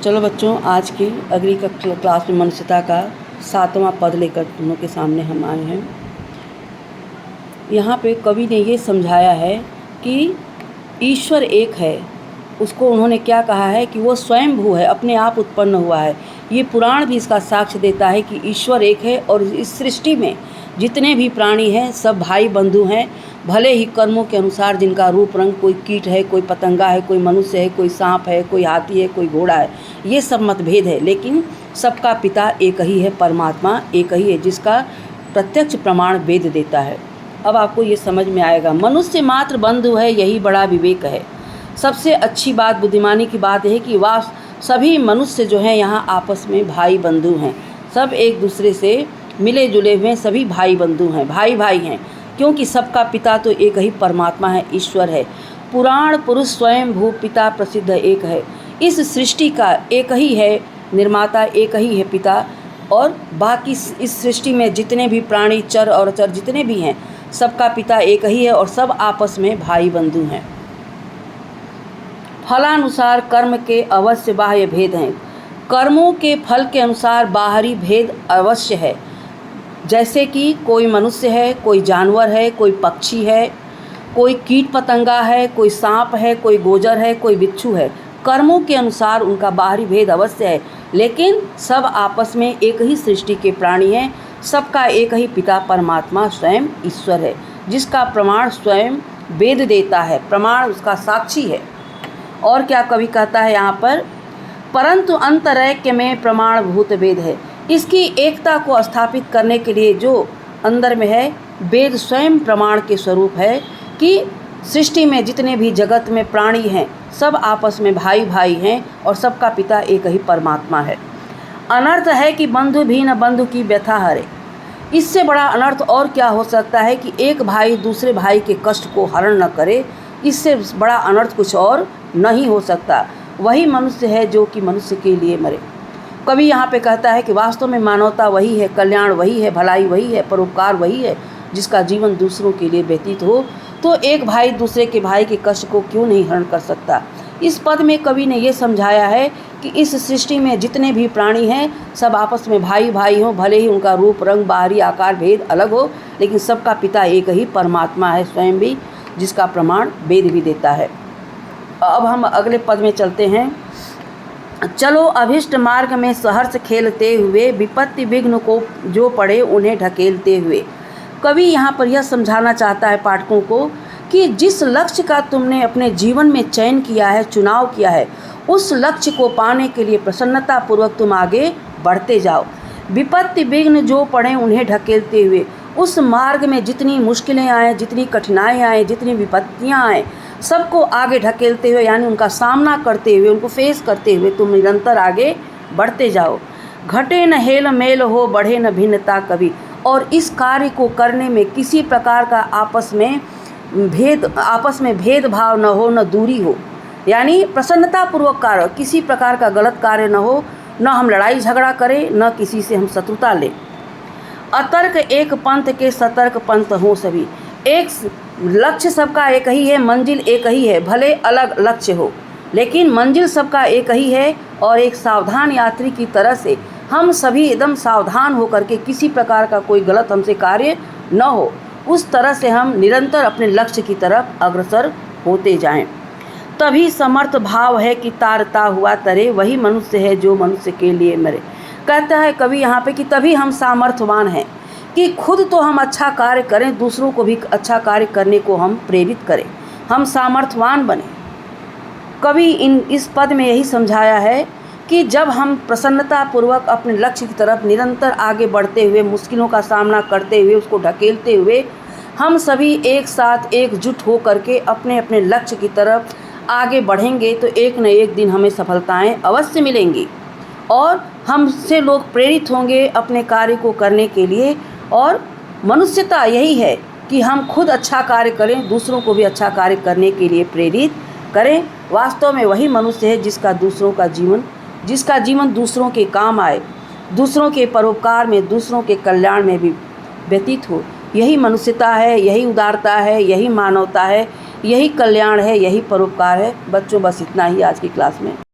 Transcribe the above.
चलो बच्चों, आज की अगली क्लास में मनुष्यता का 7वां पद लेकर तुम लोग के सामने हम आए हैं। यहाँ पे कवि ने ये समझाया है कि ईश्वर एक है। उसको उन्होंने क्या कहा है कि वो स्वयंभू है, अपने आप उत्पन्न हुआ है। ये पुराण भी इसका साक्ष्य देता है कि ईश्वर एक है और इस सृष्टि में जितने भी प्राणी हैं सब भाई बंधु हैं। भले ही कर्मों के अनुसार जिनका रूप रंग, कोई कीट है, कोई पतंगा है, कोई मनुष्य है, कोई सांप है, कोई हाथी है, कोई घोड़ा है, ये सब मतभेद है, लेकिन सबका पिता एक ही है, परमात्मा एक ही है, जिसका प्रत्यक्ष प्रमाण वेद देता है। अब आपको ये समझ में आएगा। मनुष्य मात्र बंधु है, यही बड़ा विवेक है। सबसे अच्छी बात, बुद्धिमानी की बात है कि वह सभी मनुष्य जो हैं यहाँ आपस में भाई बंधु हैं। सब एक दूसरे से मिले जुले हुए सभी भाई बंधु हैं, भाई भाई हैं, क्योंकि सबका पिता तो एक ही परमात्मा है, ईश्वर है। पुराण पुरुष स्वयं भू पिता प्रसिद्ध एक है। इस सृष्टि का एक ही है निर्माता, एक ही है पिता, और बाकी इस सृष्टि में जितने भी प्राणी, चर और अचर जितने भी हैं, सबका पिता एक ही है और सब आपस में भाई बंधु हैं। फलानुसार कर्म के अवश्य बाह्य भेद हैं। कर्मों के फल के अनुसार बाहरी भेद अवश्य है। जैसे कि कोई मनुष्य है, कोई जानवर है, कोई पक्षी है, कोई कीट पतंगा है, कोई सांप है, कोई गोजर है, कोई बिच्छू है। कर्मों के अनुसार उनका बाहरी भेद अवश्य है, लेकिन सब आपस में एक ही सृष्टि के प्राणी हैं। सबका एक ही पिता परमात्मा स्वयं ईश्वर है, जिसका प्रमाण स्वयं वेद देता है। प्रमाण उसका साक्षी है। और क्या कवि कहता है यहाँ पर, परंतु अंतरैक्य में प्रमाण भूत वेद है। इसकी एकता को स्थापित करने के लिए जो अंदर में है, वेद स्वयं प्रमाण के स्वरूप है कि सृष्टि में जितने भी जगत में प्राणी हैं सब आपस में भाई भाई हैं और सबका पिता एक ही परमात्मा है। अनर्थ है कि बंधु भी न बंधु की व्यथा हरे। इससे बड़ा अनर्थ और क्या हो सकता है कि एक भाई दूसरे भाई के कष्ट को हरण न करे। इससे बड़ा अनर्थ कुछ और नहीं हो सकता। वही मनुष्य है जो कि मनुष्य के लिए मरे। कवि यहाँ पे कहता है कि वास्तव में मानवता वही है, कल्याण वही है, भलाई वही है, परोपकार वही है, जिसका जीवन दूसरों के लिए व्यतीत हो। तो एक भाई दूसरे के भाई के कष्ट को क्यों नहीं हरण कर सकता। इस पद में कवि ने ये समझाया है कि इस सृष्टि में जितने भी प्राणी हैं सब आपस में भाई भाई हों, भले ही उनका रूप रंग बाहरी आकार भेद अलग हो, लेकिन सबका पिता एक ही परमात्मा है, स्वयं भी, जिसका प्रमाण वेद भी देता है। अब हम अगले पद में चलते हैं। चलो अभिष्ट मार्ग में सहर्ष खेलते हुए, विपत्ति विघ्न को जो पड़े उन्हें ढकेलते हुए। कवि यहाँ पर यह समझाना चाहता है पाठकों को कि जिस लक्ष्य का तुमने अपने जीवन में चयन किया है, चुनाव किया है, उस लक्ष्य को पाने के लिए प्रसन्नतापूर्वक तुम आगे बढ़ते जाओ। विपत्ति विघ्न जो पड़े उन्हें ढकेलते हुए, उस मार्ग में जितनी मुश्किलें आएँ, जितनी कठिनाइयाँ आएँ, जितनी विपत्तियाँ आएँ, सबको आगे ढकेलते हुए, यानी उनका सामना करते हुए, उनको फेस करते हुए तुम निरंतर आगे बढ़ते जाओ। घटे न हेल मेल हो, बढ़े न भिन्नता कभी। और इस कार्य को करने में किसी प्रकार का आपस में भेदभाव न हो, न दूरी हो, यानी प्रसन्नतापूर्वक कार्य, किसी प्रकार का गलत कार्य न हो, न हम लड़ाई झगड़ा करें, न किसी से हम शत्रुता लें। अतर्क एक पंथ के सतर्क पंथ हों सभी। एक लक्ष्य सबका एक ही है, मंजिल एक ही है, भले अलग लक्ष्य हो, लेकिन मंजिल सबका एक ही है। और एक सावधान यात्री की तरह से हम सभी एकदम सावधान होकर के किसी प्रकार का कोई गलत हमसे कार्य न हो, उस तरह से हम निरंतर अपने लक्ष्य की तरफ अग्रसर होते जाएं। तभी समर्थ भाव है कि तारता हुआ तरे, वही मनुष्य है जो मनुष्य के लिए मरे। कहता है कवि यहाँ पे कि तभी हम सामर्थ्यवान हैं कि खुद तो हम अच्छा कार्य करें, दूसरों को भी अच्छा कार्य करने को हम प्रेरित करें, हम सामर्थ्यवान बने। कवि इस पद में यही समझाया है कि जब हम प्रसन्नतापूर्वक अपने लक्ष्य की तरफ निरंतर आगे बढ़ते हुए, मुश्किलों का सामना करते हुए, उसको ढकेलते हुए, हम सभी एक साथ एकजुट हो करके अपने अपने लक्ष्य की तरफ आगे बढ़ेंगे तो एक न एक दिन हमें सफलताएं अवश्य मिलेंगी और हमसे लोग प्रेरित होंगे अपने कार्य को करने के लिए। और मनुष्यता यही है कि हम खुद अच्छा कार्य करें, दूसरों को भी अच्छा कार्य करने के लिए प्रेरित करें। वास्तव में वही मनुष्य है जिसका जीवन दूसरों के काम आए, दूसरों के परोपकार में, दूसरों के कल्याण में भी व्यतीत हो। यही मनुष्यता है, यही उदारता है, यही मानवता है, यही कल्याण है, यही परोपकार है। बच्चों, बस इतना ही आज की क्लास में।